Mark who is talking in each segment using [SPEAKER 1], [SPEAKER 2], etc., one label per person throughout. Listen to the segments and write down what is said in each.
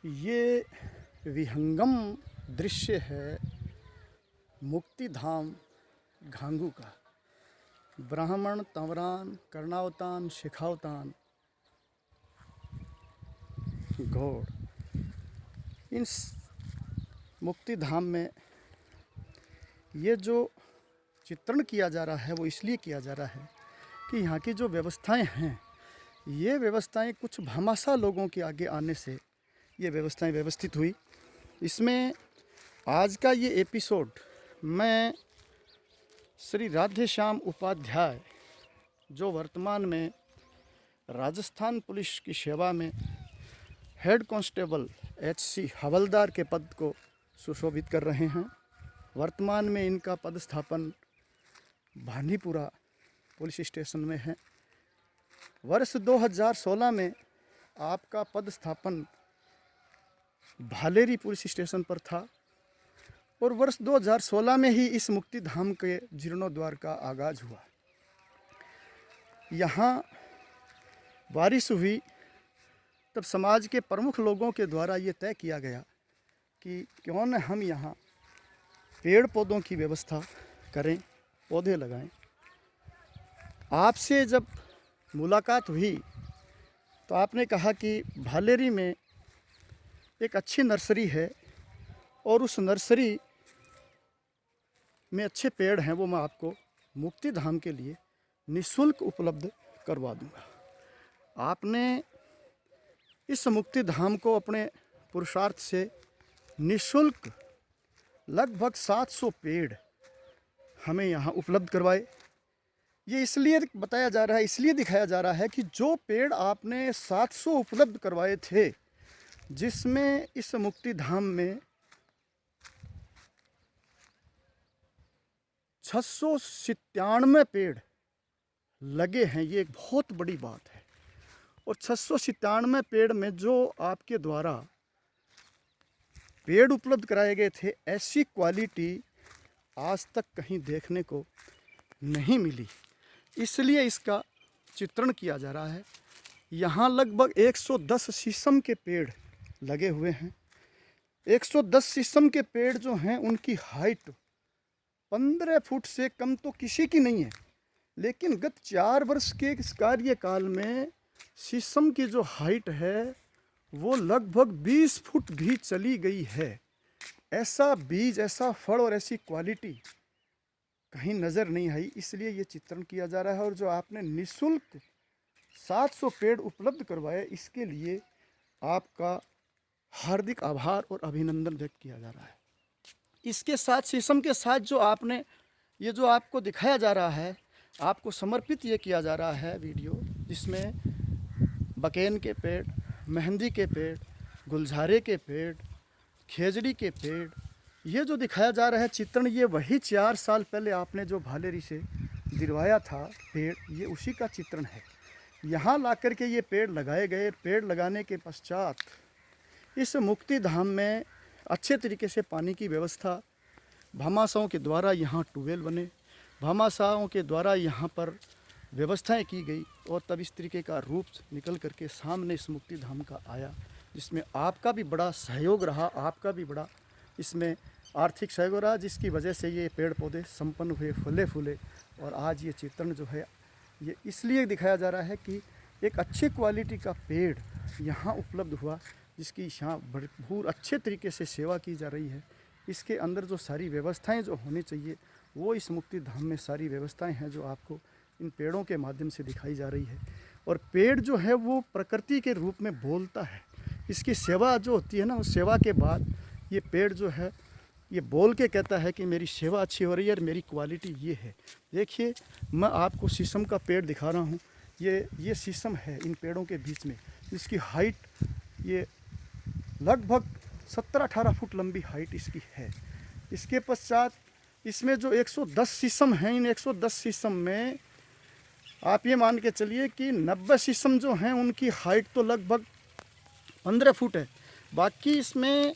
[SPEAKER 1] ये विहंगम दृश्य है मुक्तिधाम घांगू का। ब्राह्मण, तंवरान, कर्णावतान, शिखावतान, घोड़, इन मुक्तिधाम में ये जो चित्रण किया जा रहा है वो इसलिए किया जा रहा है कि यहाँ की जो व्यवस्थाएं हैं, ये व्यवस्थाएं कुछ भामाशाह लोगों के आगे आने से ये व्यवस्थाएं व्यवस्थित हुई। इसमें आज का ये एपिसोड मैं श्री राधेश्याम उपाध्याय, जो वर्तमान में राजस्थान पुलिस की सेवा में हेड कांस्टेबल HC हवलदार के पद को सुशोभित कर रहे हैं। वर्तमान में इनका पदस्थापन भानीपुरा पुलिस स्टेशन में है। वर्ष 2016 में आपका पदस्थापन भालेरी पुलिस स्टेशन पर था और वर्ष 2016 में ही इस मुक्तिधाम के जीर्णोद्वार का आगाज हुआ। यहाँ बारिश हुई तब समाज के प्रमुख लोगों के द्वारा ये तय किया गया कि क्यों न हम यहाँ पेड़ पौधों की व्यवस्था करें, पौधे लगाएं। आपसे जब मुलाकात हुई तो आपने कहा कि भालेरी में एक अच्छी नर्सरी है और उस नर्सरी में अच्छे पेड़ हैं, वो मैं आपको मुक्तिधाम के लिए निःशुल्क उपलब्ध करवा दूंगा। आपने इस मुक्तिधाम को अपने पुरुषार्थ से निःशुल्क लगभग 700 पेड़ हमें यहाँ उपलब्ध करवाए। ये इसलिए बताया जा रहा है, इसलिए दिखाया जा रहा है कि जो पेड़ आपने 700 उपलब्ध करवाए थे, जिसमें इस मुक्तिधाम में 697 पेड़ लगे हैं, ये एक बहुत बड़ी बात है। और 697 पेड़ में जो आपके द्वारा पेड़ उपलब्ध कराए गए थे, ऐसी क्वालिटी आज तक कहीं देखने को नहीं मिली, इसलिए इसका चित्रण किया जा रहा है। यहाँ लगभग 110 शीशम के पेड़ लगे हुए हैं। 110 शीशम के पेड़ जो हैं उनकी हाइट 15 फुट से कम तो किसी की नहीं है, लेकिन गत 4 वर्ष के इस कार्यकाल में शीशम की जो हाइट है वो लगभग 20 फुट भी चली गई है। ऐसा बीज, ऐसा फल और ऐसी क्वालिटी कहीं नज़र नहीं आई, इसलिए ये चित्रण किया जा रहा है। और जो आपने निःशुल्क 700 पेड़ उपलब्ध करवाए, इसके लिए आपका हार्दिक आभार और अभिनंदन व्यक्त किया जा रहा है। इसके साथ शीशम के साथ जो आपने ये जो आपको दिखाया जा रहा है, आपको समर्पित ये किया जा रहा है वीडियो, जिसमें बकेन के पेड़, मेहंदी के पेड़, गुलजारे के पेड़, खेजड़ी के पेड़, ये जो दिखाया जा रहा है चित्रण, ये वही 4 साल पहले आपने जो भालेरी से दिलवाया था पेड़, ये उसी का चित्रण है। यहाँ ला कर के ये पेड़ लगाए गए। पेड़ लगाने के पश्चात इस मुक्तिधाम में अच्छे तरीके से पानी की व्यवस्था, भामाशाहों के द्वारा यहाँ ट्यूबवेल बने, भामाशाहों के द्वारा यहाँ पर व्यवस्थाएं की गई और तब इस तरीके का रूप निकल करके सामने इस मुक्तिधाम का आया, जिसमें आपका भी बड़ा सहयोग रहा, आपका भी बड़ा इसमें आर्थिक सहयोग रहा, जिसकी वजह से ये पेड़ पौधे संपन्न हुए, फले फूले। और आज ये चित्रण जो है ये इसलिए दिखाया जा रहा है कि एक अच्छी क्वालिटी का पेड़ यहाँ उपलब्ध हुआ, जिसकी यहाँ भरपूर अच्छे तरीके से सेवा की जा रही है। इसके अंदर जो सारी व्यवस्थाएं जो होनी चाहिए वो इस मुक्तिधाम में सारी व्यवस्थाएं हैं, जो आपको इन पेड़ों के माध्यम से दिखाई जा रही है। और पेड़ जो है वो प्रकृति के रूप में बोलता है। इसकी सेवा जो होती है ना, उस सेवा के बाद ये पेड़ जो है ये बोल के कहता है कि मेरी सेवा अच्छी हो रही है और मेरी क्वालिटी ये है। देखिए, मैं आपको शीशम का पेड़ दिखा रहा हूँ। ये शीशम है इन पेड़ों के बीच में, इसकी हाइट ये लगभग 17-18 फुट लंबी हाइट इसकी है। इसके पश्चात इसमें जो 110 शीशम हैं, इन 110 शीशम में आप ये मान के चलिए कि 90 शीशम जो हैं उनकी हाइट तो लगभग 15 फुट है। बाकी इसमें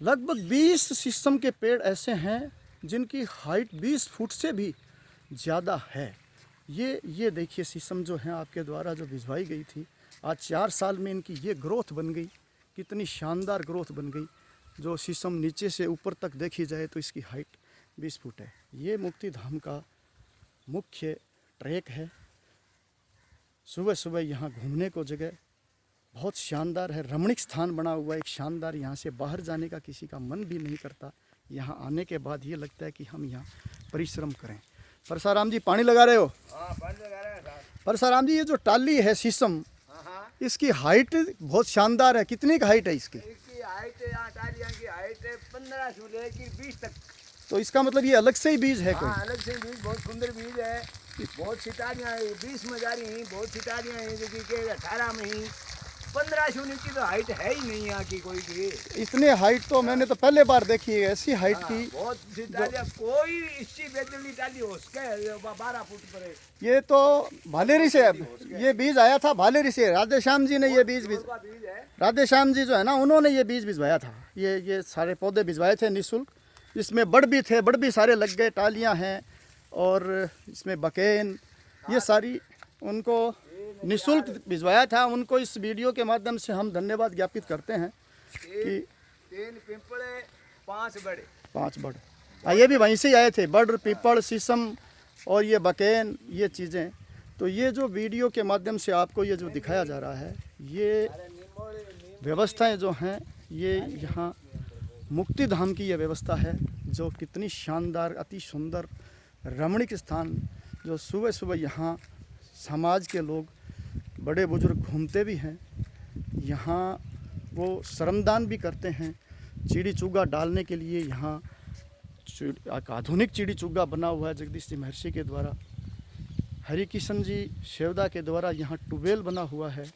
[SPEAKER 1] लगभग 20 शीशम के पेड़ ऐसे हैं जिनकी हाइट 20 फुट से भी ज़्यादा है। ये देखिए शीशम जो हैं आपके द्वारा जो भिजवाई गई थी, आज 4 साल में इनकी ये ग्रोथ बन गई। कितनी शानदार ग्रोथ बन गई। जो शीशम नीचे से ऊपर तक देखी जाए तो इसकी हाइट 20 फुट है। ये मुक्ति धाम का मुख्य ट्रैक है। सुबह सुबह यहाँ घूमने को जगह बहुत शानदार है, रमणीक स्थान बना हुआ है एक शानदार। यहाँ से बाहर जाने का किसी का मन भी नहीं करता। यहाँ आने के बाद ये लगता है कि हम यहाँ परिश्रम करें। परसाराम जी पानी लगा रहे हो?
[SPEAKER 2] हाँ, पानी लगा रहे हैं।
[SPEAKER 1] परसाराम जी ये जो टाली है शीशम, इसकी हाइट बहुत शानदार है। कितनी की हाइट है इसकी?
[SPEAKER 2] इसकी हाइट यहाँ टालियाँ की हाइट 15 से लेकर 20 तक।
[SPEAKER 1] तो इसका मतलब ये अलग से ही बीज है कोई?
[SPEAKER 2] हाँ, अलग से बीज, बहुत सुंदर बीज है। बहुत सितारियाँ 20 में जा रही, बहुत सितारियाँ हैं जो कि 18 में ही। 15 से नीचे तो हाइट है ही नहीं यहाँ की कोई भी।
[SPEAKER 1] इतने हाइट तो मैंने तो पहले बार देखी है ऐसी हाइट की।
[SPEAKER 2] बहुत सितारियाँ, कोई इससे बेदली टाली हो सके 12 फुट पर है।
[SPEAKER 1] ये तो भालेरी से ये बीज आया था, भालेरी से राधे श्याम जी ने ये बीज
[SPEAKER 2] है।
[SPEAKER 1] राधे श्याम जी जो है ना, उन्होंने ये बीज भिजवाया था। ये सारे पौधे भिजवाए थे निःशुल्क। इसमें बड़ भी थे, बड़ भी सारे लग गए, टालियाँ हैं और इसमें बकेन, ये सारी उनको निःशुल्क भिजवाया था। उनको इस वीडियो के माध्यम से हम धन्यवाद ज्ञापित करते हैं कि
[SPEAKER 2] 3 पिंपले 5 बड़े।
[SPEAKER 1] 5 बड़, ये भी वहीं से ही आए थे, बड़, पीपल, शीशम और ये बकेन, ये चीज़ें। तो ये जो वीडियो के माध्यम से आपको ये जो दिखाया जा रहा है, ये व्यवस्थाएं जो हैं, ये यहाँ मुक्ति धाम की ये व्यवस्था है जो कितनी शानदार, अति सुंदर, रमणीक स्थान। जो सुबह सुबह यहाँ समाज के लोग, बड़े बुजुर्ग घूमते भी हैं। यहाँ वो श्रमदान भी करते हैं। चिड़ी चुग्गा डालने के लिए यहाँ आधुनिक चिड़ी चुग्गा बना हुआ है जगदीश जी महर्षि के द्वारा। हरिकिशन जी शेवदा के द्वारा यहाँ ट्यूबवेल बना हुआ है।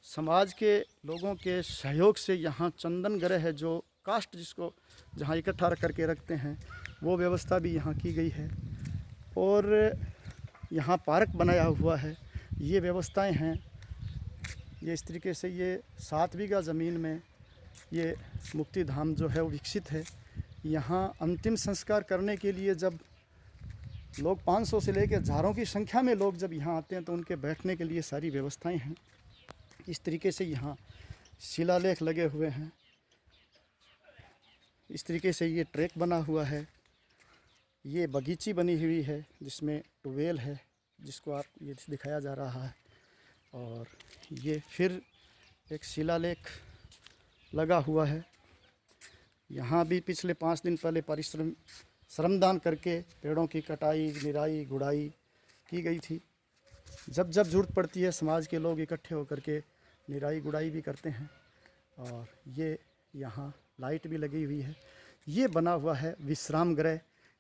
[SPEAKER 1] समाज के लोगों के सहयोग से यहाँ चंदन ग्रह है, जो कास्ट जिसको जहाँ इकट्ठा करके रखते हैं, वो व्यवस्था भी यहाँ की गई है। और यहाँ पार्क बनाया हुआ है। ये व्यवस्थाएं हैं। ये इस तरीके से ये 7 बीघा ज़मीन में ये मुक्ति धाम जो है वो विकसित है। यहाँ अंतिम संस्कार करने के लिए जब लोग 500 से लेकर हज़ारों की संख्या में लोग जब यहाँ आते हैं तो उनके बैठने के लिए सारी व्यवस्थाएं हैं। इस तरीके से यहाँ शिलालेख लगे हुए हैं। इस तरीके से ये ट्रैक बना हुआ है। ये बगीची बनी हुई है जिसमें ट्यूबवेल है, जिसको आप ये दिखाया जा रहा है। और ये फिर एक शिलालेख लगा हुआ है। यहाँ भी पिछले 5 दिन पहले श्रमदान करके पेड़ों की कटाई, निराई, गुड़ाई की गई थी। जब जब जरूरत पड़ती है समाज के लोग इकट्ठे होकर के निराई गुड़ाई भी करते हैं। और ये यहाँ लाइट भी लगी हुई है। ये बना हुआ है विश्राम गृह।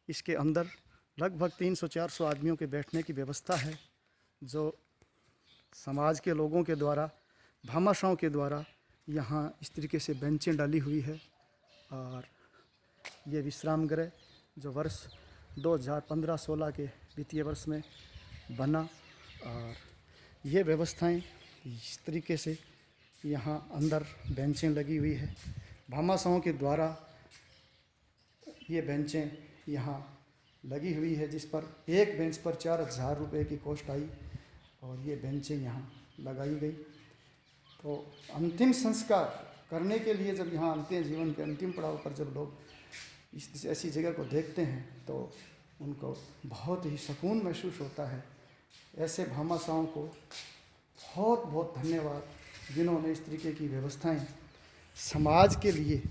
[SPEAKER 1] इसके अंदर लगभग 300-400 आदमियों के बैठने की व्यवस्था है, जो समाज के लोगों के द्वारा, भामाशाहों के द्वारा यहाँ इस तरीके से बेंचें डाली हुई है। और ये विश्राम गृह जो वर्ष 2015-16 के वित्तीय वर्ष में बना। और ये व्यवस्थाएं इस तरीके से यहाँ अंदर बेंचें लगी हुई है। भामाशाहों के द्वारा ये बेंचें यहाँ लगी हुई है, जिस पर एक बेंच पर 4000 रुपये की कॉस्ट आई और ये बेंचें यहाँ लगाई गई। तो अंतिम संस्कार करने के लिए जब यहाँ आते हैं, जीवन के अंतिम पड़ाव पर जब लोग इस ऐसी जगह को देखते हैं तो उनको बहुत ही सुकून महसूस होता है। ऐसे भामाशाहों को बहुत बहुत धन्यवाद, जिन्होंने इस तरीके की व्यवस्थाएं समाज के लिए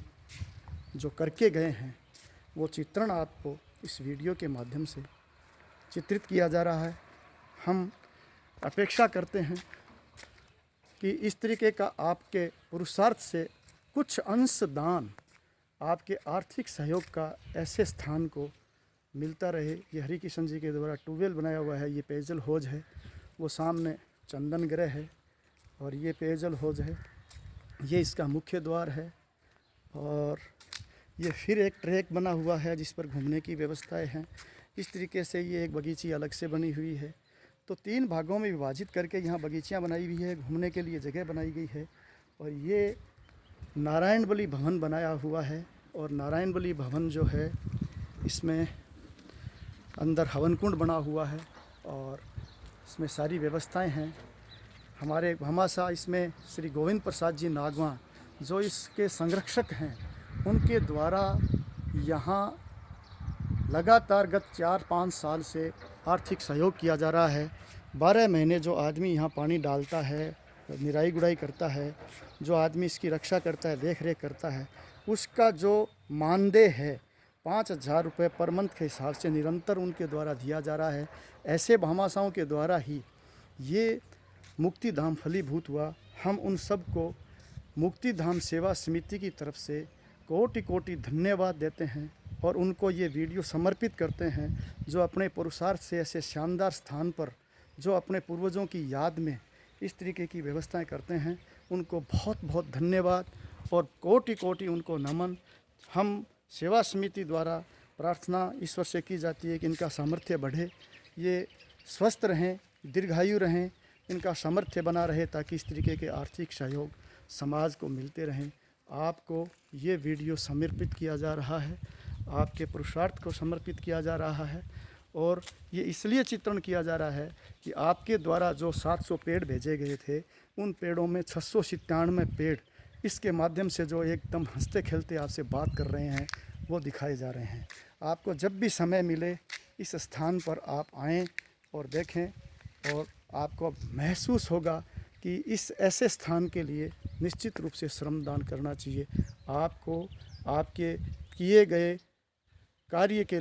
[SPEAKER 1] जो करके गए हैं। वो चित्रण आपको इस वीडियो के माध्यम से चित्रित किया जा रहा है। हम अपेक्षा करते हैं कि इस तरीके का आपके पुरुषार्थ से कुछ अंश दान आपके आर्थिक सहयोग का ऐसे स्थान को मिलता रहे। ये हरिकिशन जी के द्वारा ट्यूबवेल बनाया हुआ है। ये पेयजल हौज है, वो सामने चंदन ग्रह है और ये पेयजल हौज है। ये इसका मुख्य द्वार है। और ये फिर एक ट्रैक बना हुआ है जिस पर घूमने की व्यवस्थाएं हैं। इस तरीके से ये एक बगीची अलग से बनी हुई है। तो 3 भागों में विभाजित करके यहाँ बगीचियाँ बनाई हुई है, घूमने के लिए जगह बनाई गई है। और ये नारायण बली भवन बनाया हुआ है। और नारायण बली भवन जो है, इसमें अंदर हवन कुंड बना हुआ है और इसमें सारी व्यवस्थाएं हैं। हमारे भामाशाह इसमें श्री गोविंद प्रसाद जी नागवा, जो इसके संरक्षक हैं उनके द्वारा यहाँ लगातार गत 4-5 साल से आर्थिक सहयोग किया जा रहा है। 12 महीने जो आदमी यहाँ पानी डालता है, निराई गुड़ाई करता है, जो आदमी इसकी रक्षा करता है, देख रेख करता है, उसका जो मानदेय है 5,000 रुपये पर मंथ के हिसाब से निरंतर उनके द्वारा दिया जा रहा है। ऐसे भामाशाहों के द्वारा ही ये मुक्तिधाम फलीभूत हुआ। हम उन सब को मुक्तिधाम सेवा समिति की तरफ से कोटि कोटि धन्यवाद देते हैं और उनको ये वीडियो समर्पित करते हैं, जो अपने पुरुषार्थ से ऐसे शानदार स्थान पर जो अपने पूर्वजों की याद में इस तरीके की व्यवस्थाएं करते हैं, उनको बहुत बहुत धन्यवाद और कोटि कोटि उनको नमन। हम सेवा समिति द्वारा प्रार्थना ईश्वर से की जाती है कि इनका सामर्थ्य बढ़े, ये स्वस्थ रहें, दीर्घायु रहें, इनका सामर्थ्य बना रहे, ताकि इस तरीके के आर्थिक सहयोग समाज को मिलते रहें। आपको ये वीडियो समर्पित किया जा रहा है, आपके पुरुषार्थ को समर्पित किया जा रहा है और ये इसलिए चित्रण किया जा रहा है कि आपके द्वारा जो 700 पेड़ भेजे गए थे, उन पेड़ों में 697 पेड़ इसके माध्यम से जो एकदम हंसते खेलते आपसे बात कर रहे हैं, वो दिखाए जा रहे हैं। आपको जब भी समय मिले इस स्थान पर आप आएँ और देखें, और आपको महसूस होगा कि इस ऐसे स्थान के लिए निश्चित रूप से श्रमदान करना चाहिए। आपको आपके किए गए कार्य के लिए